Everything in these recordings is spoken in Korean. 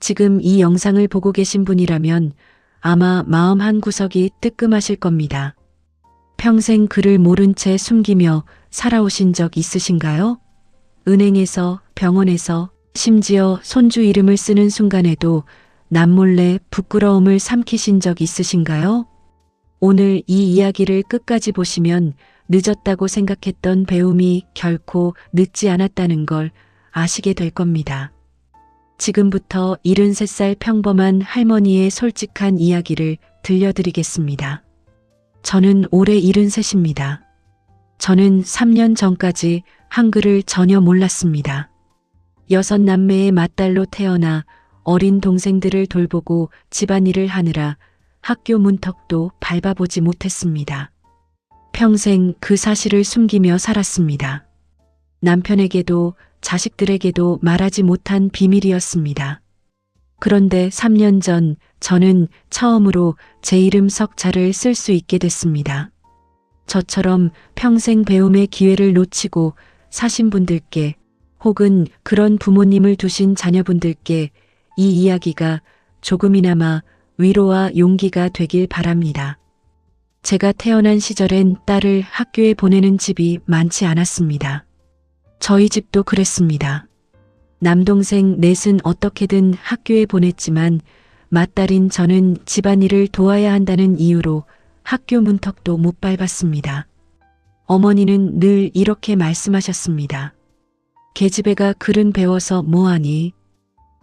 지금 이 영상을 보고 계신 분이라면 아마 마음 한구석이 뜨끔하실 겁니다. 평생 그를 모른 채 숨기며 살아오신 적 있으신가요? 은행에서, 병원에서, 심지어 손주 이름을 쓰는 순간에도 남몰래 부끄러움을 삼키신 적 있으신가요? 오늘 이 이야기를 끝까지 보시면 늦었다고 생각했던 배움이 결코 늦지 않았다는 걸 아시게 될 겁니다. 지금부터 73살 평범한 할머니의 솔직한 이야기를 들려드리겠습니다. 저는 올해 73입니다. 저는 3년 전까지 한글을 전혀 몰랐습니다. 6남매의 맏딸로 태어나 어린 동생들을 돌보고 집안일을 하느라 학교 문턱도 밟아보지 못했습니다. 평생 그 사실을 숨기며 살았습니다. 남편에게도 자식들에게도 말하지 못한 비밀이었습니다. 그런데 3년 전 저는 처음으로 제 이름 석자를 쓸 수 있게 됐습니다. 저처럼 평생 배움의 기회를 놓치고 사신 분들께 혹은 그런 부모님을 두신 자녀분들께 이 이야기가 조금이나마 위로와 용기가 되길 바랍니다. 제가 태어난 시절엔 딸을 학교에 보내는 집이 많지 않았습니다. 저희 집도 그랬습니다. 남동생 넷은 어떻게든 학교에 보냈지만 맏딸인 저는 집안일을 도와야 한다는 이유로 학교 문턱도 못 밟았습니다. 어머니는 늘 이렇게 말씀하셨습니다. 계집애가 글은 배워서 뭐하니?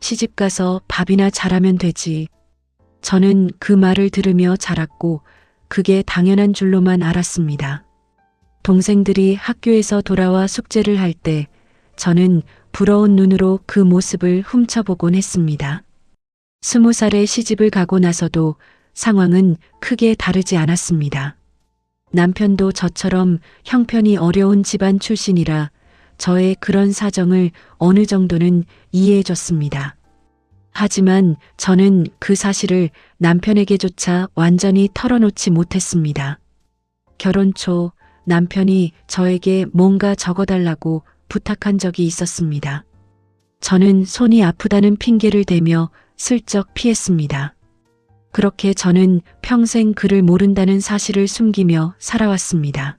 시집가서 밥이나 잘하면 되지. 저는 그 말을 들으며 자랐고 그게 당연한 줄로만 알았습니다. 동생들이 학교에서 돌아와 숙제를 할 때 저는 부러운 눈으로 그 모습을 훔쳐보곤 했습니다. 20살에 시집을 가고 나서도 상황은 크게 다르지 않았습니다. 남편도 저처럼 형편이 어려운 집안 출신이라 저의 그런 사정을 어느 정도는 이해해줬습니다. 하지만 저는 그 사실을 남편에게조차 완전히 털어놓지 못했습니다. 결혼 초 남편이 저에게 뭔가 적어달라고 부탁한 적이 있었습니다. 저는 손이 아프다는 핑계를 대며 슬쩍 피했습니다. 그렇게 저는 평생 그를 모른다는 사실을 숨기며 살아왔습니다.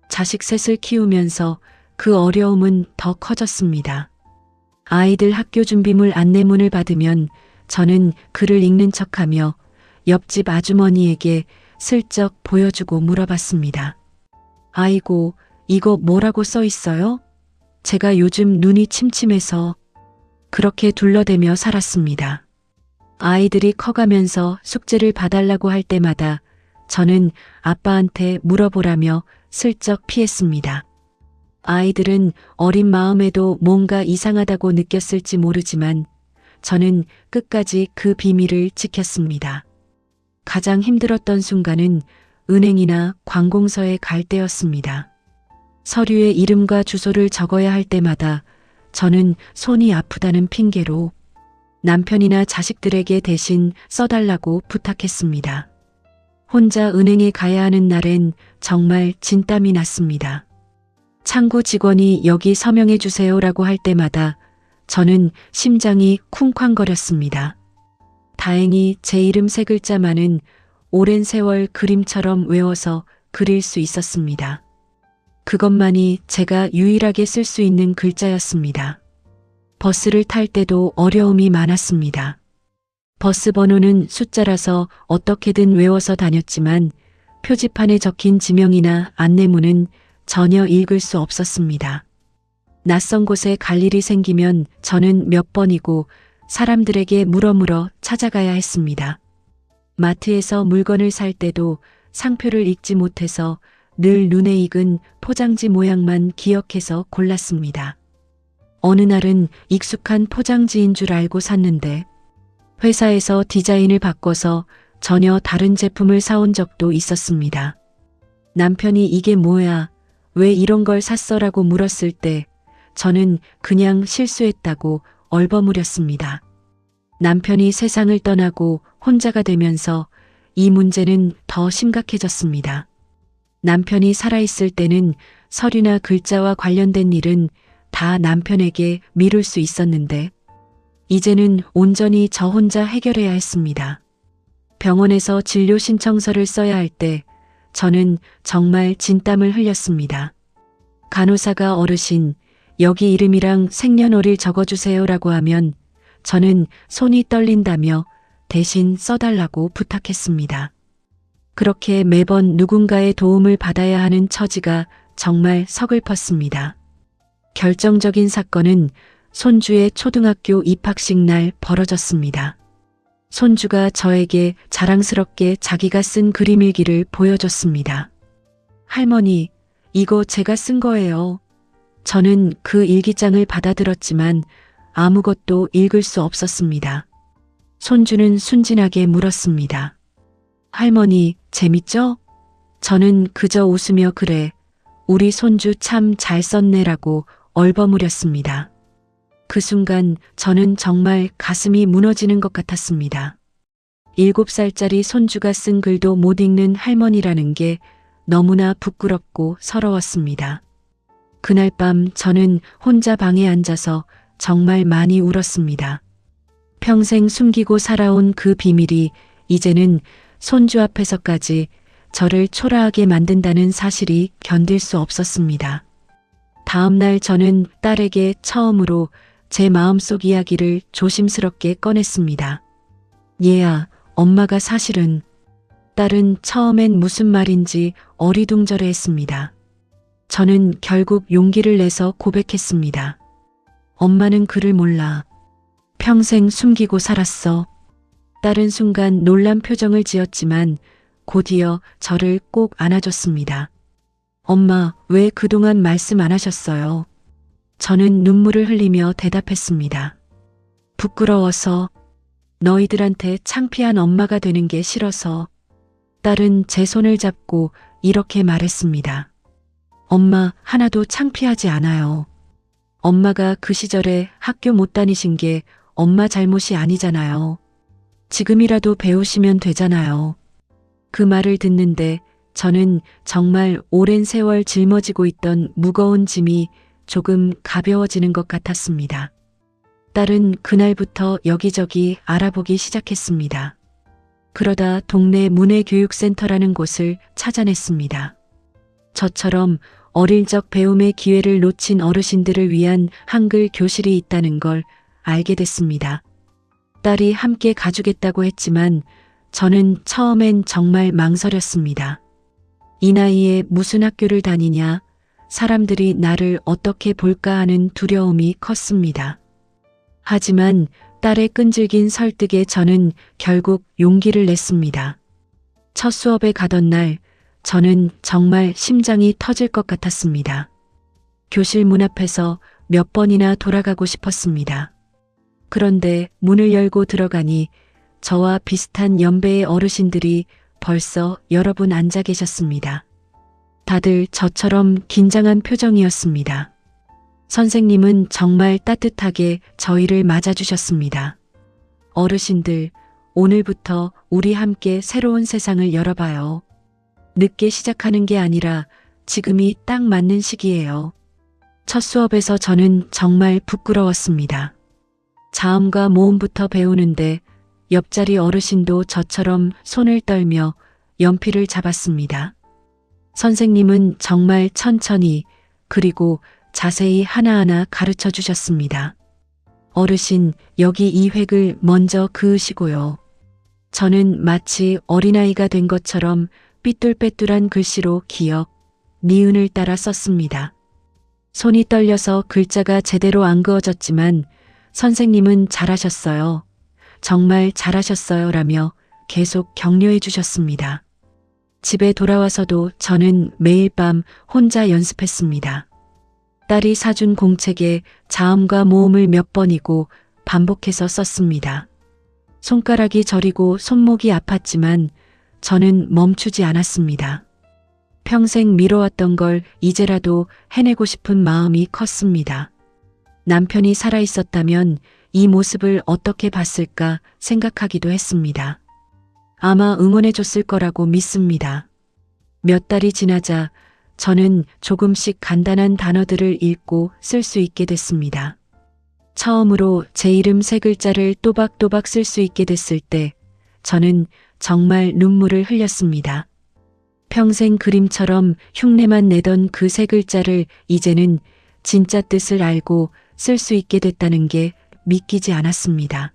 자식 셋을 키우면서 그 어려움은 더 커졌습니다. 아이들 학교 준비물 안내문을 받으면 저는 글을 읽는 척하며 옆집 아주머니에게 슬쩍 보여주고 물어봤습니다. 아이고, 이거 뭐라고 써 있어요? 제가 요즘 눈이 침침해서 그렇게 둘러대며 살았습니다. 아이들이 커가면서 숙제를 봐달라고 할 때마다 저는 아빠한테 물어보라며 슬쩍 피했습니다. 아이들은 어린 마음에도 뭔가 이상하다고 느꼈을지 모르지만 저는 끝까지 그 비밀을 지켰습니다. 가장 힘들었던 순간은 은행이나 관공서에 갈 때였습니다. 서류에 이름과 주소를 적어야 할 때마다 저는 손이 아프다는 핑계로 남편이나 자식들에게 대신 써달라고 부탁했습니다. 혼자 은행에 가야 하는 날엔 정말 진땀이 났습니다. 창구 직원이 여기 서명해 주세요라고 할 때마다 저는 심장이 쿵쾅거렸습니다. 다행히 제 이름 세 글자만은 오랜 세월 그림처럼 외워서 그릴 수 있었습니다. 그것만이 제가 유일하게 쓸 수 있는 글자였습니다. 버스를 탈 때도 어려움이 많았습니다. 버스 번호는 숫자라서 어떻게든 외워서 다녔지만 표지판에 적힌 지명이나 안내문은 전혀 읽을 수 없었습니다. 낯선 곳에 갈 일이 생기면 저는 몇 번이고 사람들에게 물어 찾아가야 했습니다. 마트에서 물건을 살 때도 상표를 읽지 못해서 늘 눈에 익은 포장지 모양만 기억해서 골랐습니다. 어느 날은 익숙한 포장지인 줄 알고 샀는데 회사에서 디자인을 바꿔서 전혀 다른 제품을 사온 적도 있었습니다. 남편이 이게 뭐야? 왜 이런 걸 샀어라고 물었을 때 저는 그냥 실수했다고 얼버무렸습니다. 남편이 세상을 떠나고 혼자가 되면서 이 문제는 더 심각해졌습니다. 남편이 살아있을 때는 서류나 글자와 관련된 일은 다 남편에게 미룰 수 있었는데 이제는 온전히 저 혼자 해결해야 했습니다. 병원에서 진료 신청서를 써야 할 때 저는 정말 진땀을 흘렸습니다. 간호사가 어르신, 여기 이름이랑 생년월일 적어주세요라고 하면 저는 손이 떨린다며 대신 써달라고 부탁했습니다. 그렇게 매번 누군가의 도움을 받아야 하는 처지가 정말 서글펐습니다. 결정적인 사건은 손주의 초등학교 입학식 날 벌어졌습니다. 손주가 저에게 자랑스럽게 자기가 쓴 그림일기를 보여줬습니다. 할머니, 이거 제가 쓴 거예요. 저는 그 일기장을 받아들었지만 아무것도 읽을 수 없었습니다. 손주는 순진하게 물었습니다. 할머니, 재밌죠? 저는 그저 웃으며 그래, 우리 손주 참 잘 썼네라고 얼버무렸습니다. 그 순간 저는 정말 가슴이 무너지는 것 같았습니다. 7살짜리 손주가 쓴 글도 못 읽는 할머니라는 게 너무나 부끄럽고 서러웠습니다. 그날 밤 저는 혼자 방에 앉아서 정말 많이 울었습니다. 평생 숨기고 살아온 그 비밀이 이제는 손주 앞에서까지 저를 초라하게 만든다는 사실이 견딜 수 없었습니다. 다음 날 저는 딸에게 처음으로 제 마음속 이야기를 조심스럽게 꺼냈습니다. 얘야, 엄마가 사실은... 딸은 처음엔 무슨 말인지 어리둥절해 했습니다. 저는 결국 용기를 내서 고백했습니다. 엄마는 그를 몰라. 평생 숨기고 살았어. 딸은 순간 놀란 표정을 지었지만 곧이어 저를 꼭 안아줬습니다. 엄마, 왜 그동안 말씀 안 하셨어요? 저는 눈물을 흘리며 대답했습니다. 부끄러워서, 너희들한테 창피한 엄마가 되는 게 싫어서. 딸은 제 손을 잡고 이렇게 말했습니다. 엄마, 하나도 창피하지 않아요. 엄마가 그 시절에 학교 못 다니신 게 엄마 잘못이 아니잖아요. 지금이라도 배우시면 되잖아요. 그 말을 듣는데 저는 정말 오랜 세월 짊어지고 있던 무거운 짐이 조금 가벼워지는 것 같았습니다. 딸은 그날부터 여기저기 알아보기 시작했습니다. 그러다 동네 문해교육센터라는 곳을 찾아냈습니다. 저처럼 어릴 적 배움의 기회를 놓친 어르신들을 위한 한글 교실이 있다는 걸 알게 됐습니다. 딸이 함께 가주겠다고 했지만 저는 처음엔 정말 망설였습니다. 이 나이에 무슨 학교를 다니냐, 사람들이 나를 어떻게 볼까 하는 두려움이 컸습니다. 하지만 딸의 끈질긴 설득에 저는 결국 용기를 냈습니다. 첫 수업에 가던 날 저는 정말 심장이 터질 것 같았습니다. 교실 문 앞에서 몇 번이나 돌아가고 싶었습니다. 그런데 문을 열고 들어가니 저와 비슷한 연배의 어르신들이 벌써 여러 분 앉아 계셨습니다. 다들 저처럼 긴장한 표정이었습니다. 선생님은 정말 따뜻하게 저희를 맞아주셨습니다. 어르신들, 오늘부터 우리 함께 새로운 세상을 열어봐요. 늦게 시작하는 게 아니라 지금이 딱 맞는 시기예요. 첫 수업에서 저는 정말 부끄러웠습니다. 자음과 모음부터 배우는데 옆자리 어르신도 저처럼 손을 떨며 연필을 잡았습니다. 선생님은 정말 천천히 그리고 자세히 하나하나 가르쳐 주셨습니다. 어르신, 여기 이 획을 먼저 그으시고요. 저는 마치 어린아이가 된 것처럼 삐뚤빼뚤한 글씨로 기역, 니은을 따라 썼습니다. 손이 떨려서 글자가 제대로 안 그어졌지만 선생님은 잘하셨어요. 정말 잘하셨어요 라며 계속 격려해 주셨습니다. 집에 돌아와서도 저는 매일 밤 혼자 연습했습니다. 딸이 사준 공책에 자음과 모음을 몇 번이고 반복해서 썼습니다. 손가락이 저리고 손목이 아팠지만 저는 멈추지 않았습니다. 평생 미뤄왔던 걸 이제라도 해내고 싶은 마음이 컸습니다. 남편이 살아있었다면 이 모습을 어떻게 봤을까 생각하기도 했습니다. 아마 응원해줬을 거라고 믿습니다. 몇 달이 지나자 저는 조금씩 간단한 단어들을 읽고 쓸 수 있게 됐습니다. 처음으로 제 이름 3글자를 또박또박 쓸 수 있게 됐을 때 저는 정말 눈물을 흘렸습니다. 평생 그림처럼 흉내만 내던 그 3글자를 이제는 진짜 뜻을 알고 쓸 수 있게 됐다는 게 믿기지 않았습니다.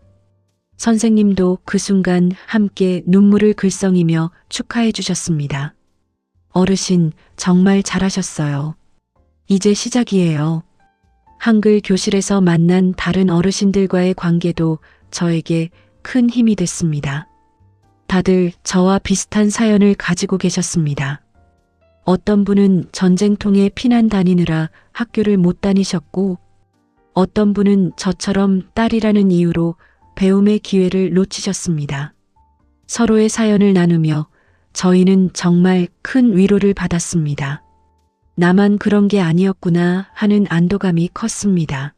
선생님도 그 순간 함께 눈물을 글썽이며 축하해 주셨습니다. 어르신, 정말 잘하셨어요. 이제 시작이에요. 한글 교실에서 만난 다른 어르신들과의 관계도 저에게 큰 힘이 됐습니다. 다들 저와 비슷한 사연을 가지고 계셨습니다. 어떤 분은 전쟁통에 피난 다니느라 학교를 못 다니셨고, 어떤 분은 저처럼 딸이라는 이유로 배움의 기회를 놓치셨습니다. 서로의 사연을 나누며 저희는 정말 큰 위로를 받았습니다. 나만 그런 게 아니었구나 하는 안도감이 컸습니다.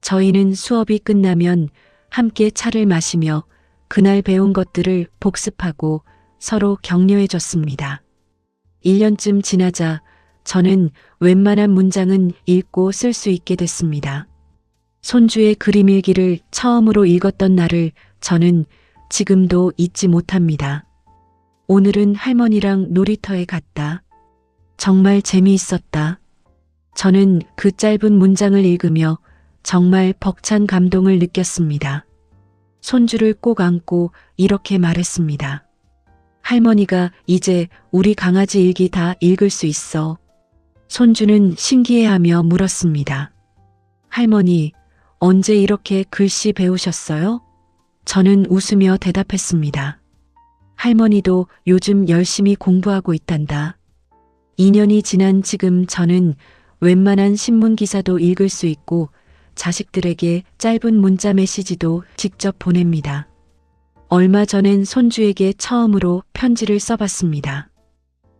저희는 수업이 끝나면 함께 차를 마시며 그날 배운 것들을 복습하고 서로 격려해 줬습니다. 1년쯤 지나자 저는 웬만한 문장은 읽고 쓸 수 있게 됐습니다. 손주의 그림 일기를 처음으로 읽었던 날을 저는 지금도 잊지 못합니다. 오늘은 할머니랑 놀이터에 갔다. 정말 재미있었다. 저는 그 짧은 문장을 읽으며 정말 벅찬 감동을 느꼈습니다. 손주를 꼭 안고 이렇게 말했습니다. 할머니가 이제 우리 강아지 일기 다 읽을 수 있어. 손주는 신기해하며 물었습니다. 할머니, 언제 이렇게 글씨 배우셨어요? 저는 웃으며 대답했습니다. 할머니도 요즘 열심히 공부하고 있단다. 2년이 지난 지금 저는 웬만한 신문 기사도 읽을 수 있고 자식들에게 짧은 문자 메시지도 직접 보냅니다. 얼마 전엔 손주에게 처음으로 편지를 써봤습니다.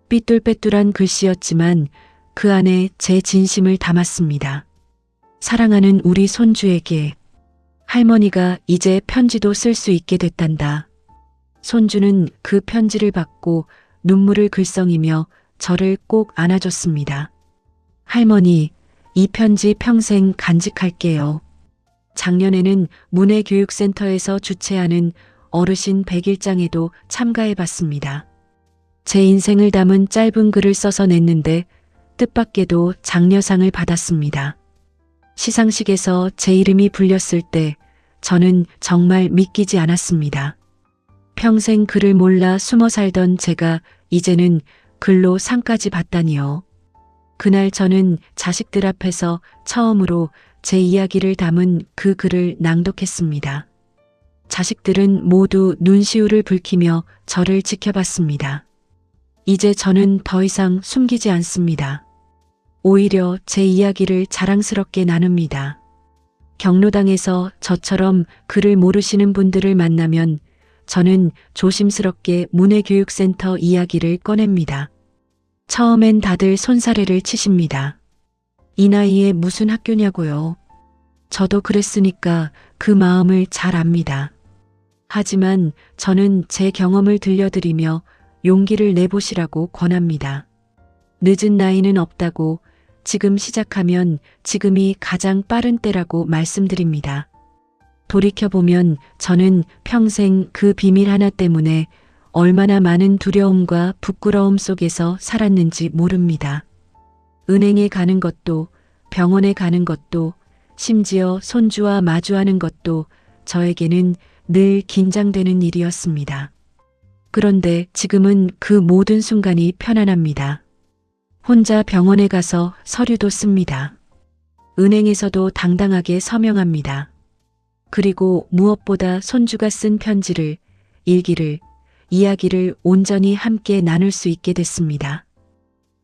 삐뚤빼뚤한 글씨였지만 그 안에 제 진심을 담았습니다. 사랑하는 우리 손주에게 할머니가 이제 편지도 쓸 수 있게 됐단다. 손주는 그 편지를 받고 눈물을 글썽이며 저를 꼭 안아줬습니다. 할머니, 이 편지 평생 간직할게요. 작년에는 문해교육센터에서 주최하는 어르신 100일장에도 참가해봤습니다. 제 인생을 담은 짧은 글을 써서 냈는데 뜻밖에도 장려상을 받았습니다. 시상식에서 제 이름이 불렸을 때 저는 정말 믿기지 않았습니다. 평생 글을 몰라 숨어 살던 제가 이제는 글로 상까지 받다니요. 그날 저는 자식들 앞에서 처음으로 제 이야기를 담은 그 글을 낭독했습니다. 자식들은 모두 눈시울을 붉히며 저를 지켜봤습니다. 이제 저는 더 이상 숨기지 않습니다. 오히려 제 이야기를 자랑스럽게 나눕니다. 경로당에서 저처럼 글을 모르시는 분들을 만나면 저는 조심스럽게 문해교육센터 이야기를 꺼냅니다. 처음엔 다들 손사래를 치십니다. 이 나이에 무슨 학교냐고요. 저도 그랬으니까 그 마음을 잘 압니다. 하지만 저는 제 경험을 들려드리며 용기를 내보시라고 권합니다. 늦은 나이는 없다고, 지금 시작하면 지금이 가장 빠른 때라고 말씀드립니다. 돌이켜보면 저는 평생 그 비밀 하나 때문에 얼마나 많은 두려움과 부끄러움 속에서 살았는지 모릅니다. 은행에 가는 것도, 병원에 가는 것도, 심지어 손주와 마주하는 것도 저에게는 늘 긴장되는 일이었습니다. 그런데 지금은 그 모든 순간이 편안합니다. 혼자 병원에 가서 서류도 씁니다. 은행에서도 당당하게 서명합니다. 그리고 무엇보다 손주가 쓴 편지를, 일기를, 이야기를 온전히 함께 나눌 수 있게 됐습니다.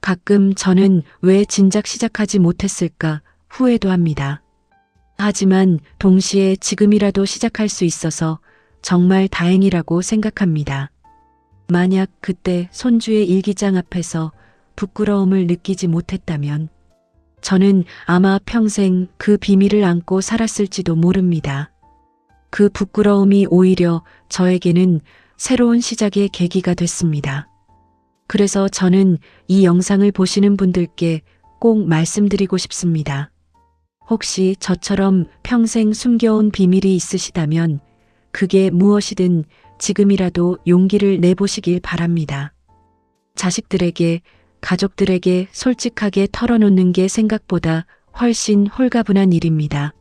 가끔 저는 왜 진작 시작하지 못했을까 후회도 합니다. 하지만 동시에 지금이라도 시작할 수 있어서 정말 다행이라고 생각합니다. 만약 그때 손주의 일기장 앞에서 부끄러움을 느끼지 못했다면 저는 아마 평생 그 비밀을 안고 살았을지도 모릅니다. 그 부끄러움이 오히려 저에게는 새로운 시작의 계기가 됐습니다. 그래서 저는 이 영상을 보시는 분들께 꼭 말씀드리고 싶습니다. 혹시 저처럼 평생 숨겨온 비밀이 있으시다면 그게 무엇이든 지금이라도 용기를 내보시길 바랍니다. 자식들에게, 가족들에게 솔직하게 털어놓는 게 생각보다 훨씬 홀가분한 일입니다.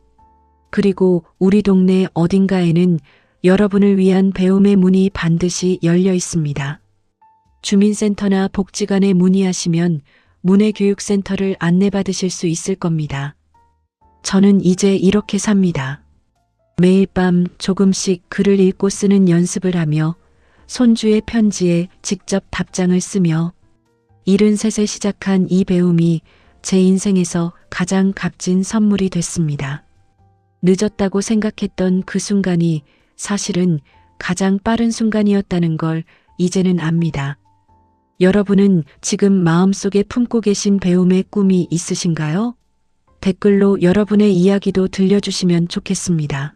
그리고 우리 동네 어딘가에는 여러분을 위한 배움의 문이 반드시 열려 있습니다. 주민센터나 복지관에 문의하시면 문해교육센터를 안내받으실 수 있을 겁니다. 저는 이제 이렇게 삽니다. 매일 밤 조금씩 글을 읽고 쓰는 연습을 하며 손주의 편지에 직접 답장을 쓰며 73세 시작한 이 배움이 제 인생에서 가장 값진 선물이 됐습니다. 늦었다고 생각했던 그 순간이 사실은 가장 빠른 순간이었다는 걸 이제는 압니다. 여러분은 지금 마음속에 품고 계신 배움의 꿈이 있으신가요? 댓글로 여러분의 이야기도 들려주시면 좋겠습니다.